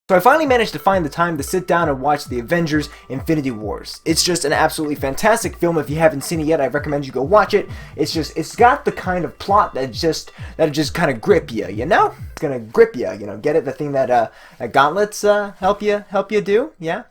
So I finally managed to find the time to sit down and watch the Avengers Infinity Wars. It's just an absolutely fantastic film. If you haven't seen it yet, I recommend you go watch it. It's got the kind of plot that just kind of grip you, you know? It's gonna grip you, you know, get it? The thing that gauntlets help you do, yeah?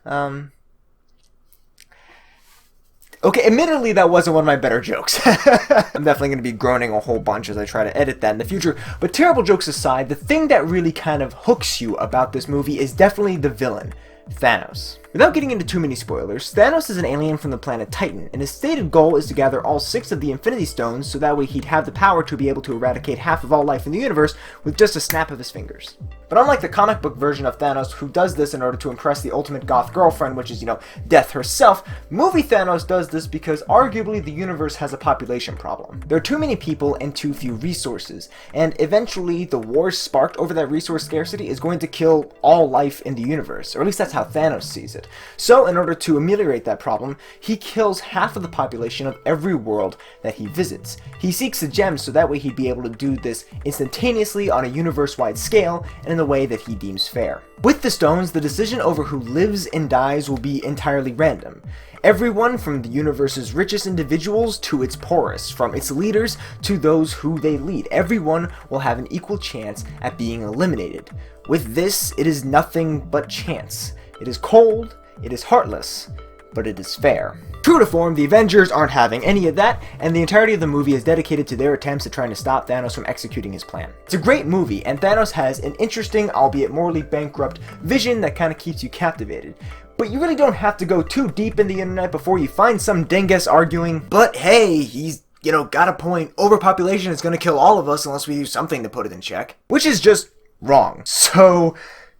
Okay, admittedly, that wasn't one of my better jokes. I'm definitely going to be groaning a whole bunch as I try to edit that in the future. But terrible jokes aside, the thing that really kind of hooks you about this movie is definitely the villain, Thanos. Without getting into too many spoilers, Thanos is an alien from the planet Titan, and his stated goal is to gather all 6 of the Infinity Stones so that way he'd have the power to be able to eradicate half of all life in the universe with just a snap of his fingers. But unlike the comic book version of Thanos, who does this in order to impress the ultimate goth girlfriend, which is, you know, Death herself, movie Thanos does this because arguably the universe has a population problem. There are too many people and too few resources, and eventually the war sparked over that resource scarcity is going to kill all life in the universe, or at least that's how Thanos sees it. So in order to ameliorate that problem, he kills half of the population of every world that he visits. He seeks the gems so that way he'd be able to do this instantaneously on a universe-wide scale and in the way that he deems fair. With the stones, the decision over who lives and dies will be entirely random. Everyone from the universe's richest individuals to its poorest, from its leaders to those who they lead, everyone will have an equal chance at being eliminated. With this, it is nothing but chance. It is cold, it is heartless, but it is fair. True to form, the Avengers aren't having any of that, and the entirety of the movie is dedicated to their attempts at trying to stop Thanos from executing his plan. It's a great movie, and Thanos has an interesting, albeit morally bankrupt, vision that kind of keeps you captivated. But you really don't have to go too deep in the internet before you find some dingus arguing, but hey, he's, you know, got a point. Overpopulation is going to kill all of us unless we do something to put it in check. Which is just wrong.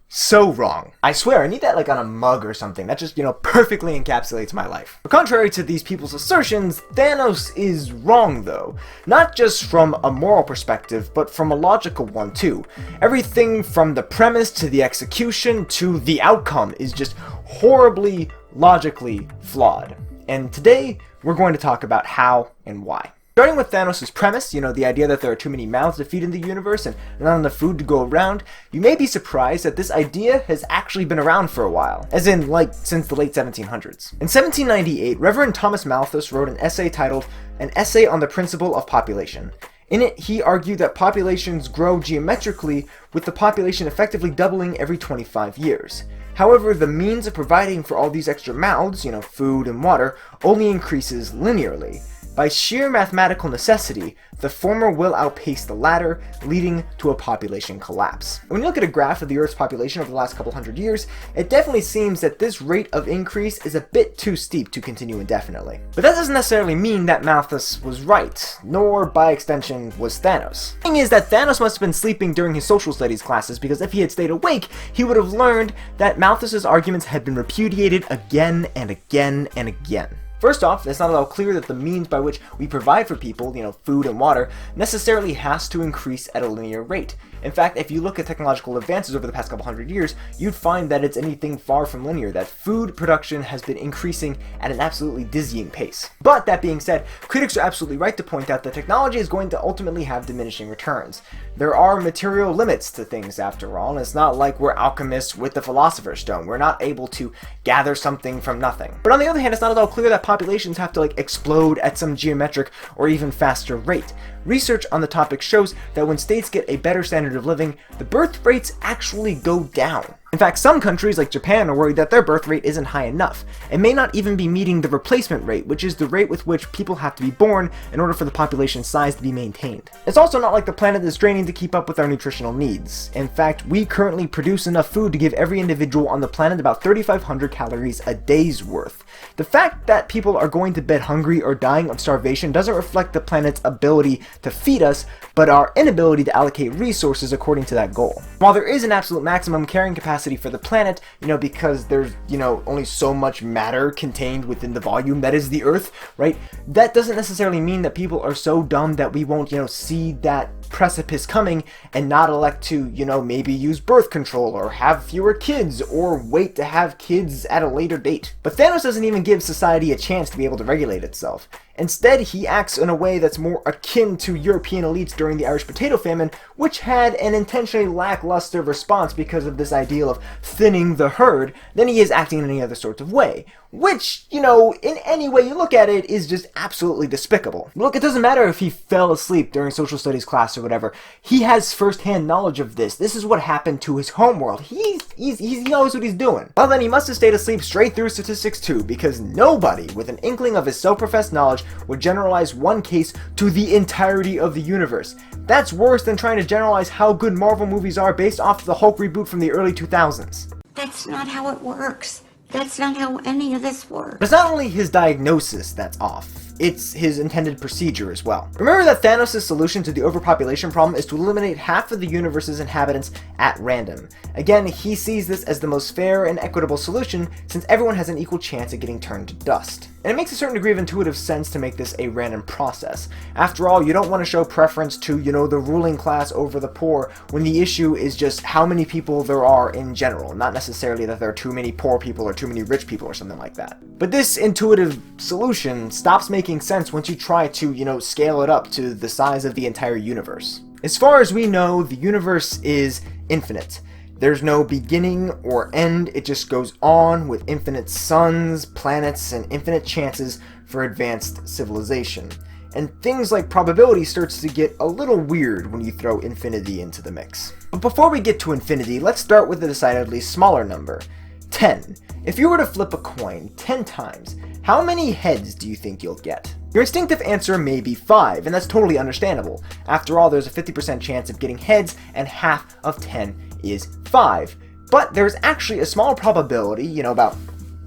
So wrong. I swear, I need that like on a mug or something. That just, you know, perfectly encapsulates my life. But contrary to these people's assertions, Thanos is wrong though. Not just from a moral perspective, but from a logical one too. Everything from the premise to the execution to the outcome is just horribly logically flawed. And today, we're going to talk about how and why. Starting with Thanos' premise, you know, the idea that there are too many mouths to feed in the universe and not enough food to go around, you may be surprised that this idea has actually been around for a while, as in, like, since the late 1700s. In 1798, Reverend Thomas Malthus wrote an essay titled An Essay on the Principle of Population. In it, he argued that populations grow geometrically, with the population effectively doubling every 25 years. However, the means of providing for all these extra mouths, you know, food and water, only increases linearly. By sheer mathematical necessity, the former will outpace the latter, leading to a population collapse. When you look at a graph of the Earth's population over the last couple hundred years, it definitely seems that this rate of increase is a bit too steep to continue indefinitely. But that doesn't necessarily mean that Malthus was right, nor by extension was Thanos. The thing is that Thanos must have been sleeping during his social studies classes, because if he had stayed awake, he would have learned that Malthus's arguments had been repudiated again and again and again. First off, it's not at all clear that the means by which we provide for people, you know, food and water, necessarily has to increase at a linear rate. In fact, if you look at technological advances over the past couple hundred years, you'd find that it's anything far from linear, that food production has been increasing at an absolutely dizzying pace. But that being said, critics are absolutely right to point out that technology is going to ultimately have diminishing returns. There are material limits to things after all, and it's not like we're alchemists with the Philosopher's Stone. We're not able to gather something from nothing. But on the other hand, it's not at all clear that populations have to like explode at some geometric or even faster rate. Research on the topic shows that when states get a better standard of living, the birth rates actually go down. In fact, some countries like Japan are worried that their birth rate isn't high enough, and may not even be meeting the replacement rate, which is the rate with which people have to be born in order for the population size to be maintained. It's also not like the planet is straining to keep up with our nutritional needs. In fact, we currently produce enough food to give every individual on the planet about 3,500 calories a day's worth. The fact that people are going to bed hungry or dying of starvation doesn't reflect the planet's ability to feed us, but our inability to allocate resources according to that goal. While there is an absolute maximum carrying capacity for the planet, you know, because there's, you know, only so much matter contained within the volume that is the Earth, right? That doesn't necessarily mean that people are so dumb that we won't, you know, see that precipice coming and not elect to, you know, maybe use birth control or have fewer kids or wait to have kids at a later date. But Thanos doesn't even give society a chance to be able to regulate itself. Instead, he acts in a way that's more akin to European elites during the Irish potato famine, which had an intentionally lackluster response because of this ideal of thinning the herd, than he is acting in any other sort of way. Which, you know, in any way you look at it, is just absolutely despicable. Look, it doesn't matter if he fell asleep during social studies class or whatever. He has first-hand knowledge of this. This is what happened to his homeworld. He knows what he's doing. Well, then he must have stayed asleep straight through statistics too, because nobody with an inkling of his self-professed knowledge would generalize one case to the entirety of the universe. That's worse than trying to generalize how good Marvel movies are based off the Hulk reboot from the early 2000s. That's not how it works. That's not how any of this works. It's not only his diagnosis that's off, it's his intended procedure as well. Remember that Thanos' solution to the overpopulation problem is to eliminate half of the universe's inhabitants at random. Again, he sees this as the most fair and equitable solution since everyone has an equal chance at getting turned to dust. And it makes a certain degree of intuitive sense to make this a random process. After all, you don't want to show preference to, you know, the ruling class over the poor when the issue is just how many people there are in general, not necessarily that there are too many poor people or too many rich people or something like that. But this intuitive solution stops making sense once you try to, you know, scale it up to the size of the entire universe. As far as we know, the universe is infinite. There's no beginning or end, it just goes on with infinite suns, planets, and infinite chances for advanced civilization. And things like probability starts to get a little weird when you throw infinity into the mix. But before we get to infinity, let's start with a decidedly smaller number, 10. If you were to flip a coin 10 times, how many heads do you think you'll get? Your instinctive answer may be 5, and that's totally understandable. After all, there's a 50% chance of getting heads, and half of 10 is 5. But there's actually a small probability, you know, about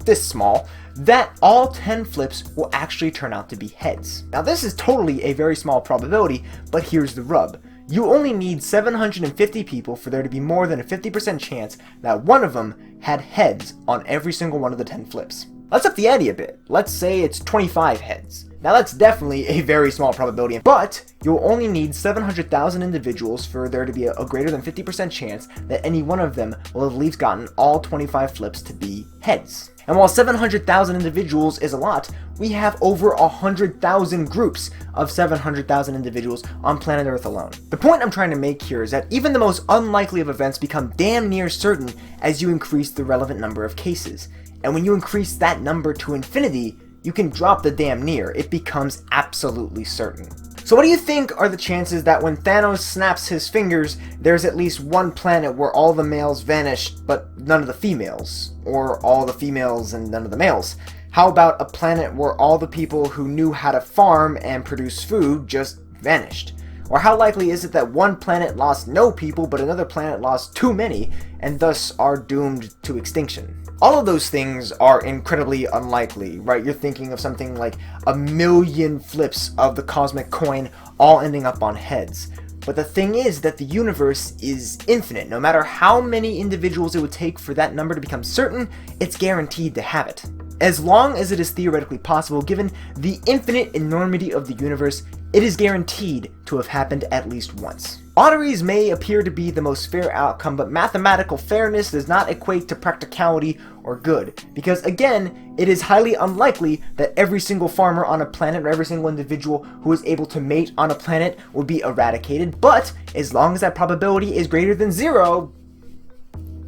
this small, that all 10 flips will actually turn out to be heads. Now this is totally a very small probability, but here's the rub. You only need 750 people for there to be more than a 50% chance that one of them had heads on every single one of the 10 flips. Let's up the ante a bit. Let's say it's 25 heads. Now that's definitely a very small probability, but you'll only need 700,000 individuals for there to be a greater than 50% chance that any one of them will have at least gotten all 25 flips to be heads. And while 700,000 individuals is a lot, we have over 100,000 groups of 700,000 individuals on planet Earth alone. The point I'm trying to make here is that even the most unlikely of events become damn near certain as you increase the relevant number of cases. And when you increase that number to infinity, you can drop the damn near. It becomes absolutely certain. So what do you think are the chances that when Thanos snaps his fingers, there's at least one planet where all the males vanish, but none of the females? Or all the females and none of the males? How about a planet where all the people who knew how to farm and produce food just vanished? Or how likely is it that one planet lost no people, but another planet lost too many, and thus are doomed to extinction? All of those things are incredibly unlikely, right? You're thinking of something like 1,000,000 flips of the cosmic coin all ending up on heads. But the thing is that the universe is infinite. No matter how many individuals it would take for that number to become certain, it's guaranteed to have it. As long as it is theoretically possible, given the infinite enormity of the universe, it is guaranteed to have happened at least once. Lotteries may appear to be the most fair outcome, but mathematical fairness does not equate to practicality or good, because again, it is highly unlikely that every single farmer on a planet or every single individual who is able to mate on a planet would be eradicated, but as long as that probability is greater than 0,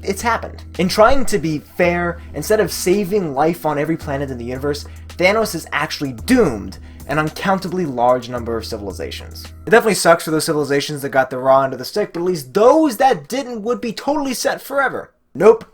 it's happened. In trying to be fair, instead of saving life on every planet in the universe, Thanos is actually doomed an uncountably large number of civilizations. It definitely sucks for those civilizations that got the raw end of the stick, but at least those that didn't would be totally set forever. Nope.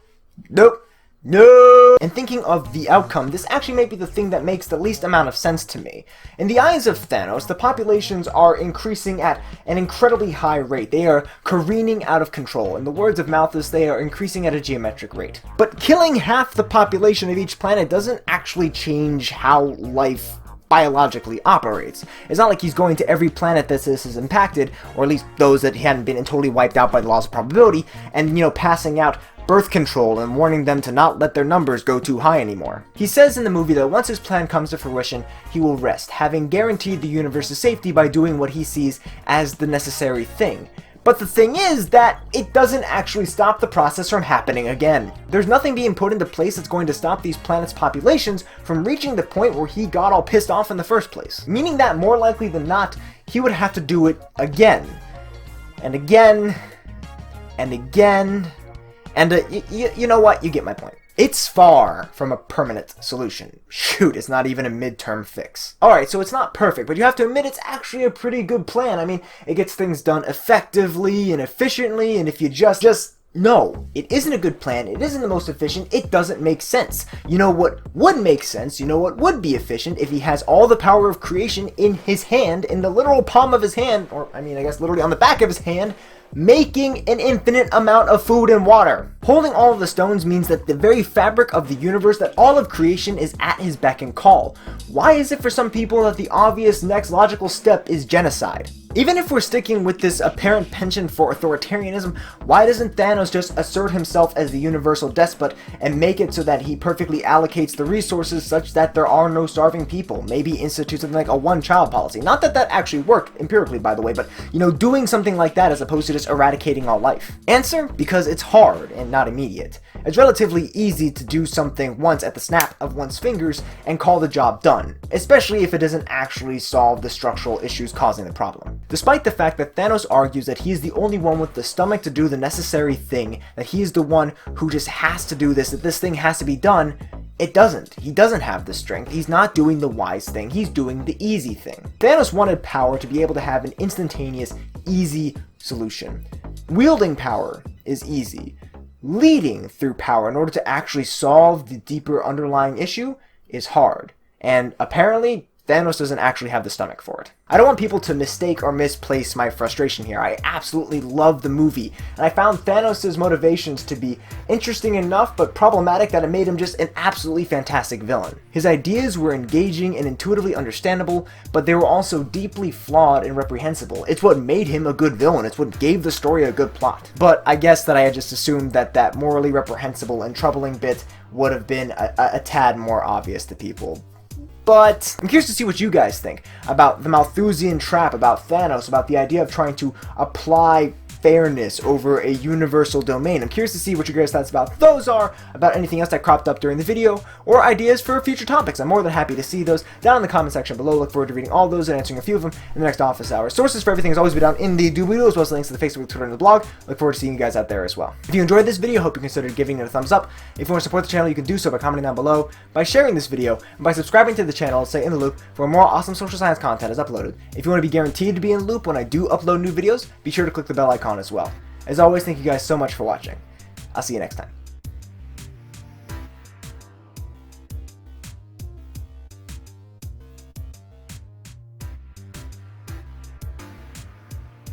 Nope. No! And thinking of the outcome, this actually may be the thing that makes the least amount of sense to me. In the eyes of Thanos, the populations are increasing at an incredibly high rate. They are careening out of control. In the words of Malthus, they are increasing at a geometric rate. But killing half the population of each planet doesn't actually change how life biologically operates. It's not like he's going to every planet that this is impacted, or at least those that hadn't been totally wiped out by the laws of probability, and, you know, passing out birth control and warning them to not let their numbers go too high anymore. He says in the movie that once his plan comes to fruition, he will rest, having guaranteed the universe's safety by doing what he sees as the necessary thing. But the thing is that it doesn't actually stop the process from happening again. There's nothing being put into place that's going to stop these planets' populations from reaching the point where he got all pissed off in the first place. Meaning that more likely than not, he would have to do it again. And again. And again. And you know what? You get my point. It's far from a permanent solution. Shoot, it's not even a midterm fix. Alright, so it's not perfect, but you have to admit it's actually a pretty good plan. I mean, it gets things done effectively and efficiently, and if you just... No, it isn't a good plan, it isn't the most efficient, it doesn't make sense. You know what would make sense, you know what would be efficient if he has all the power of creation in his hand, in the literal palm of his hand, or I mean, I guess literally on the back of his hand, making an infinite amount of food and water. Holding all of the stones means that the very fabric of the universe, that all of creation is at his beck and call. Why is it for some people that the obvious next logical step is genocide? Even if we're sticking with this apparent penchant for authoritarianism, why doesn't Thanos just assert himself as the universal despot and make it so that he perfectly allocates the resources such that there are no starving people? Maybe institute something like a one-child policy. Not that that actually worked empirically, by the way, but, you know, doing something like that as opposed to just eradicating all life. Answer: because it's hard and not immediate. It's relatively easy to do something once at the snap of one's fingers and call the job done, especially if it doesn't actually solve the structural issues causing the problem. Despite the fact that Thanos argues that he is the only one with the stomach to do the necessary thing, that he is the one who just has to do this, that this thing has to be done, it doesn't. He doesn't have the strength. He's not doing the wise thing. He's doing the easy thing. Thanos wanted power to be able to have an instantaneous, easy solution. Wielding power is easy. Leading through power in order to actually solve the deeper underlying issue is hard. And apparently, Thanos doesn't actually have the stomach for it. I don't want people to mistake or misplace my frustration here. I absolutely love the movie, and I found Thanos' motivations to be interesting enough but problematic that it made him just an absolutely fantastic villain. His ideas were engaging and intuitively understandable, but they were also deeply flawed and reprehensible. It's what made him a good villain. It's what gave the story a good plot. But I guess that I had just assumed that that morally reprehensible and troubling bit would have been a tad more obvious to people. But I'm curious to see what you guys think about the Malthusian trap, about Thanos, about the idea of trying to apply fairness over a universal domain. I'm curious to see what your guys' thoughts about those are, about anything else that cropped up during the video, or ideas for future topics. I'm more than happy to see those down in the comment section below. Look forward to reading all those and answering a few of them in the next office hour. Sources for everything has always been down in the doobly-doo, as well as links to the Facebook, Twitter, and the blog. Look forward to seeing you guys out there as well. If you enjoyed this video, hope you consider giving it a thumbs up. If you want to support the channel, you can do so by commenting down below, by sharing this video, and by subscribing to the channel to stay in the loop for more awesome social science content is uploaded. If you want to be guaranteed to be in the loop when I do upload new videos, be sure to click the bell icon as well. As always, thank you guys so much for watching. I'll see you next time.